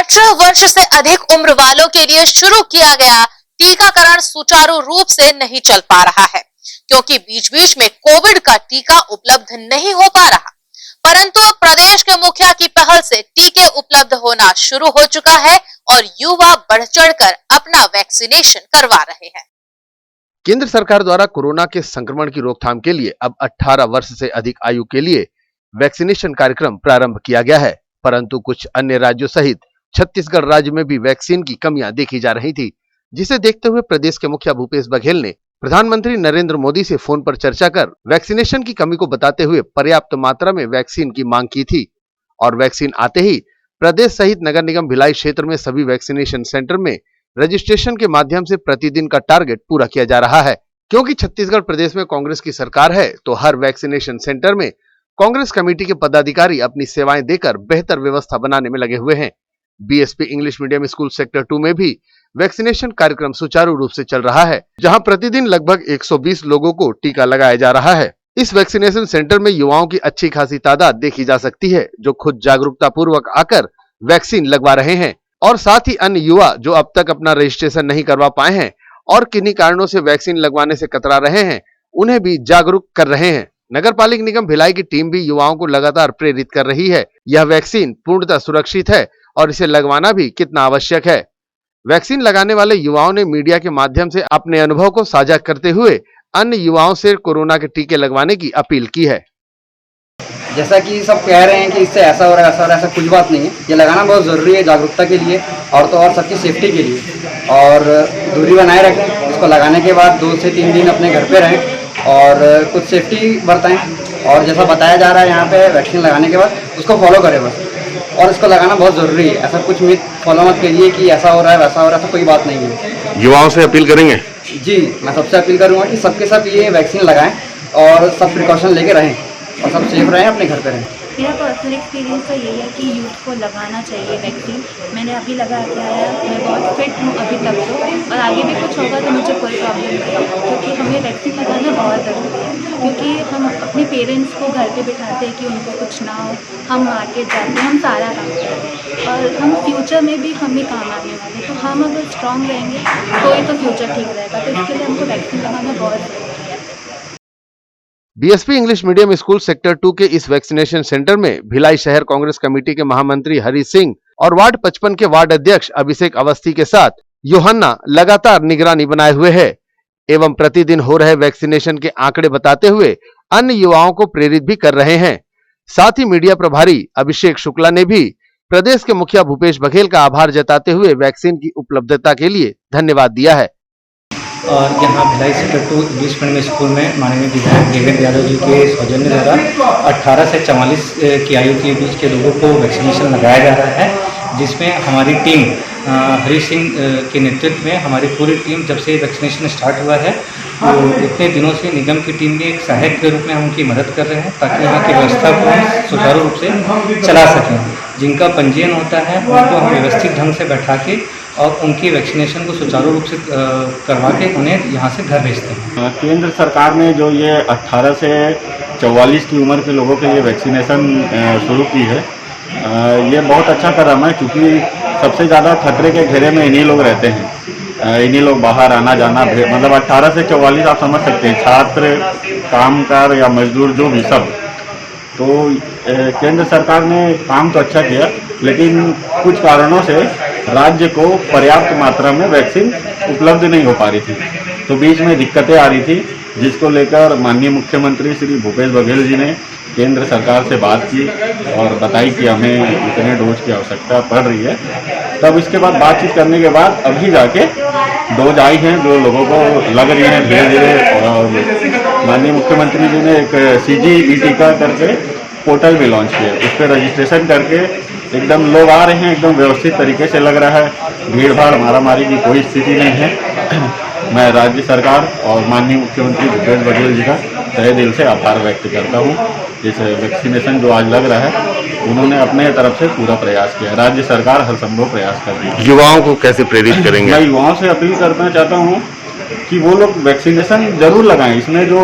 18 वर्ष से अधिक उम्र वालों के लिए शुरू किया गया टीकाकरण सुचारू रूप से नहीं चल पा रहा है, क्योंकि बीच बीच में कोविड का टीका उपलब्ध नहीं हो पा रहा। परंतु प्रदेश के मुखिया की पहल से टीके उपलब्ध होना शुरू हो चुका है और युवा बढ़ चढ़कर अपना वैक्सीनेशन करवा रहे हैं। केंद्र सरकार द्वारा कोरोना के संक्रमण की रोकथाम के लिए अब 18 वर्ष से अधिक आयु के लिए वैक्सीनेशन कार्यक्रम प्रारंभ किया गया है, परंतु कुछ अन्य राज्यों सहित छत्तीसगढ़ राज्य में भी वैक्सीन की कमियां देखी जा रही थी, जिसे देखते हुए प्रदेश के मुखिया भूपेश बघेल ने प्रधानमंत्री नरेंद्र मोदी से फोन पर चर्चा कर वैक्सीनेशन की कमी को बताते हुए पर्याप्त मात्रा में वैक्सीन की मांग की थी और वैक्सीन आते ही प्रदेश सहित नगर निगम भिलाई क्षेत्र में सभी वैक्सीनेशन सेंटर में रजिस्ट्रेशन के माध्यम से प्रतिदिन का टारगेट पूरा किया जा रहा है। क्योंकि छत्तीसगढ़ प्रदेश में कांग्रेस की सरकार है, तो हर वैक्सीनेशन सेंटर में कांग्रेस कमेटी के पदाधिकारी अपनी सेवाएं देकर बेहतर व्यवस्था बनाने में लगे हुए हैं। BSP English medium school sector 2 में भी वैक्सीनेशन कार्यक्रम सुचारू रूप से चल रहा है, जहां प्रतिदिन लगभग 120 लोगों को टीका लगाया जा रहा है। इस वैक्सीनेशन सेंटर में युवाओं की अच्छी खासी तादाद देखी जा सकती है, जो खुद जागरूकता पूर्वक आकर वैक्सीन लगवा रहे हैं और साथ ही अन्य युवा जो अब तक अपना रजिस्ट्रेशन नहीं करवा पाए हैं और किन्हीं कारणों से वैक्सीन लगवाने से कतरा रहे हैं, उन्हें भी जागरूक कर रहे हैं। नगर पालिक निगम भिलाई की टीम भी युवाओं को लगातार प्रेरित कर रही है। यह वैक्सीन पूर्णतः सुरक्षित है और इसे लगवाना भी कितना आवश्यक है। वैक्सीन लगाने वाले युवाओं ने मीडिया के माध्यम से अपने अनुभव को साझा करते हुए अन्य युवाओं से कोरोना के टीके लगवाने की अपील की है। जैसा कि सब कह रहे हैं कि इससे ऐसा हो रहा है, ऐसा हो रहा है, ऐसा कुछ बात नहीं है। ये लगाना बहुत ज़रूरी है जागरूकता के लिए और तो और सबकी सेफ्टी के लिए। और दूरी बनाए रखें, इसको लगाने के बाद 2 से 3 दिन अपने घर पे रहें और कुछ सेफ्टी बरताएं। और जैसा बताया जा रहा है यहाँ पे वैक्सीन लगाने के बाद उसको फॉलो करें बस। और इसको लगाना बहुत ज़रूरी है। ऐसा कुछ मिथ फॉलो मत करिए कि ऐसा हो रहा है वैसा हो रहा है, ऐसा कोई बात नहीं है। युवाओं से अपील करेंगे? जी, मैं सबसे अपील करूँगा कि सबके सब ये वैक्सीन लगाएं और सब प्रिकॉशन लेके रहें और सब सेफ रहें, अपने घर पे रहें। मेरा पर्सनल एक्सपीरियंस तो यही है कि यूथ को लगाना चाहिए वैक्सीन। मैंने अभी लगा के आया, मैं बहुत फिट हूँ अभी तक तो, और आगे भी कुछ होगा तो मुझे कोई प्रॉब्लम नहीं है, क्योंकि हमें वैक्सीन लगाना बहुत ज़रूरी है। क्योंकि हम अपने पेरेंट्स को घर पे बिठाते हैं कि उनको कुछ ना हो, हम मार्केट जाते हैं, हम सारा काम करते हैं और हम फ्यूचर में भी हम ही काम आने वाले। तो हम अगर स्ट्रॉन्ग रहेंगे तो ही तो फ्यूचर ठीक रहेगा। तो इसके लिए हमको वैक्सीन लगाना बहुत ज़रूरी है। BSP English medium school sector 2 के इस वैक्सीनेशन सेंटर में भिलाई शहर कांग्रेस कमेटी के महामंत्री हरि सिंह और वार्ड 55 के वार्ड अध्यक्ष अभिषेक अवस्थी के साथ योहन्ना लगातार निगरानी बनाए हुए है एवं प्रतिदिन हो रहे वैक्सीनेशन के आंकड़े बताते हुए अन्य युवाओं को प्रेरित भी कर रहे हैं। साथ ही मीडिया प्रभारी अभिषेक शुक्ला ने भी प्रदेश के मुखिया भूपेश बघेल का आभार जताते हुए वैक्सीन की उपलब्धता के लिए धन्यवाद दिया है। और यहाँ Bhilai sector 2 English medium school में माननीय विधायक देवेंद्र यादव जी के सौजन्य द्वारा 18 से 44 की आयु के बीच के लोगों को वैक्सीनेशन लगाया जा रहा है, जिसमें हमारी टीम हरि सिंह के नेतृत्व में हमारी पूरी टीम जब से वैक्सीनेशन स्टार्ट हुआ है तो इतने दिनों से निगम की टीम ने एक सहायक के रूप में हम उनकी मदद कर रहे हैं ताकि यहाँ की व्यवस्था को सुचारू रूप से चला सकें। जिनका पंजीयन होता है उनको हम व्यवस्थित ढंग से बैठा के और उनकी वैक्सीनेशन को सुचारू रूप से करवा के उन्हें यहाँ से घर भेजते हैं। केंद्र सरकार ने जो ये 18 से 44 की उम्र के लोगों के लिए वैक्सीनेशन शुरू की है, ये बहुत अच्छा कदम है, क्योंकि सबसे ज़्यादा खतरे के घेरे में इन्हीं लोग रहते हैं। इन्हीं लोग बाहर आना जाना, मतलब 18 से 44 आप समझ सकते हैं, छात्र, कामगार या मजदूर जो भी सब। तो केंद्र सरकार ने काम तो अच्छा किया, लेकिन कुछ कारणों से राज्य को पर्याप्त मात्रा में वैक्सीन उपलब्ध नहीं हो पा रही थी, तो बीच में दिक्कतें आ रही थी, जिसको लेकर माननीय मुख्यमंत्री श्री भूपेश बघेल जी ने केंद्र सरकार से बात की और बताई कि हमें इतने डोज की आवश्यकता पड़ रही है। तब इसके बाद बातचीत करने के बाद अभी जाके डोज आई हैं जो लोगों को लग रही हैं धीरे धीरे। और माननीय मुख्यमंत्री जी ने एक CG टीका करके पोर्टल भी लॉन्च किया, उस पर रजिस्ट्रेशन करके एकदम लोग आ रहे हैं, एकदम व्यवस्थित तरीके से लग रहा है, भीड़ भाड़ मारामारी की कोई स्थिति नहीं है। मैं राज्य सरकार और माननीय मुख्यमंत्री भूपेश बघेल जी का तहे दिल से आभार व्यक्त करता हूँ। इस वैक्सीनेशन जो आज लग रहा है, उन्होंने अपने तरफ से पूरा प्रयास किया, राज्य सरकार हर संभव प्रयास कर रही है। युवाओं को कैसे प्रेरित करेंगे? मैं युवाओं से अपील करना चाहता हूँ कि वो लोग वैक्सीनेशन जरूर लगाएं। इसमें जो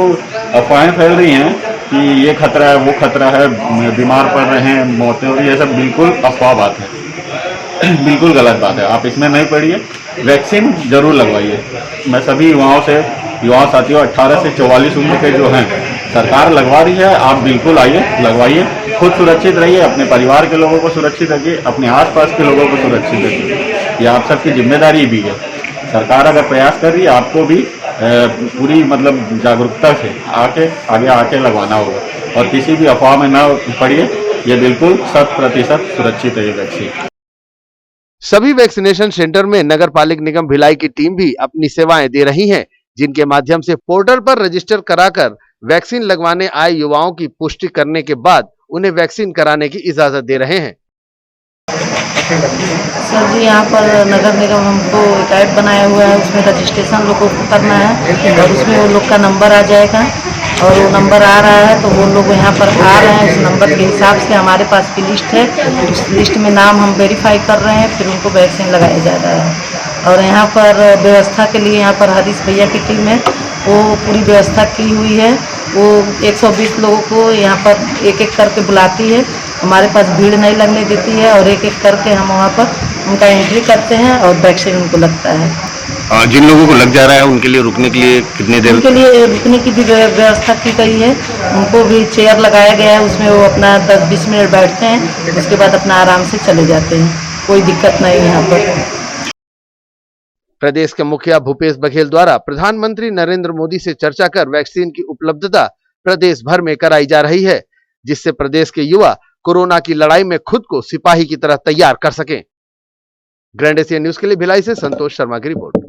अफवाहें फैल रही हैं कि ये खतरा है, वो खतरा है, बीमार पड़ रहे हैं, मौतें हो रही है, ये सब बिल्कुल अफवाह बात है। बिल्कुल गलत बात है। आप इसमें नहीं पड़िए, वैक्सीन जरूर लगवाइए। मैं सभी युवा साथियों 18 से 44 उम्र के जो हैं, सरकार लगवा रही है, आप बिल्कुल आइए, लगवाइए। खुद सुरक्षित रहिए, अपने परिवार के लोगों को सुरक्षित रखिए, अपने आसपास के लोगों को सुरक्षित रखिए। ये आप सबकी जिम्मेदारी भी है। सरकार अगर प्रयास कर रही है, आपको भी पूरी मतलब जागरूकता से आगे आके लगवाना होगा और किसी भी अफवाह में ना पड़िए। ये बिल्कुल 100% सुरक्षित है ये वैक्सीन। सभी वैक्सीनेशन सेंटर में नगर पालिक निगम भिलाई की टीम भी अपनी सेवाएं दे रही है, जिनके माध्यम से पोर्टल पर रजिस्टर कराकर वैक्सीन लगवाने आए युवाओं की पुष्टि करने के बाद उन्हें वैक्सीन कराने की इजाजत दे रहे हैं। सर जी, यहाँ पर नगर निगम हमको एक ऐप बनाया हुआ है, उसमें रजिस्ट्रेशन लोगों को करना है और उसमें वो लोग का नंबर आ जाएगा और वो नंबर आ रहा है तो वो लोग यहाँ पर आ रहे हैं। उस नंबर के हिसाब से हमारे पास भी लिस्ट है, उस लिस्ट में नाम हम वेरीफाई कर रहे हैं, फिर उनको वैक्सीन लगाया जा रहा है। और यहाँ पर व्यवस्था के लिए यहाँ पर हरीश भैया की टीम है, वो पूरी व्यवस्था की हुई है। वो 120 लोगों को यहाँ पर एक एक करके बुलाती है, हमारे पास भीड़ नहीं लगने देती है और एक एक करके हम वहाँ पर उनका एंट्री करते हैं और वैक्सीन उनको लगता है। जिन लोगों को लग जा रहा है उनके लिए रुकने के लिए कितने देर? उनके लिए रुकने की भी व्यवस्था की गई है, उनको भी चेयर लगाया गया है, उसमें वो अपना 10-20 मिनट बैठते हैं, उसके बाद अपना आराम से चले जाते हैं, कोई दिक्कत नहीं है यहाँ पर। प्रदेश के मुखिया भूपेश बघेल द्वारा प्रधानमंत्री नरेंद्र मोदी से चर्चा कर वैक्सीन की उपलब्धता प्रदेश भर में कराई जा रही है, जिससे प्रदेश के युवा कोरोना की लड़ाई में खुद को सिपाही की तरह तैयार कर सकें। ग्रैंड एशिया न्यूज के लिए भिलाई से संतोष शर्मा की रिपोर्ट।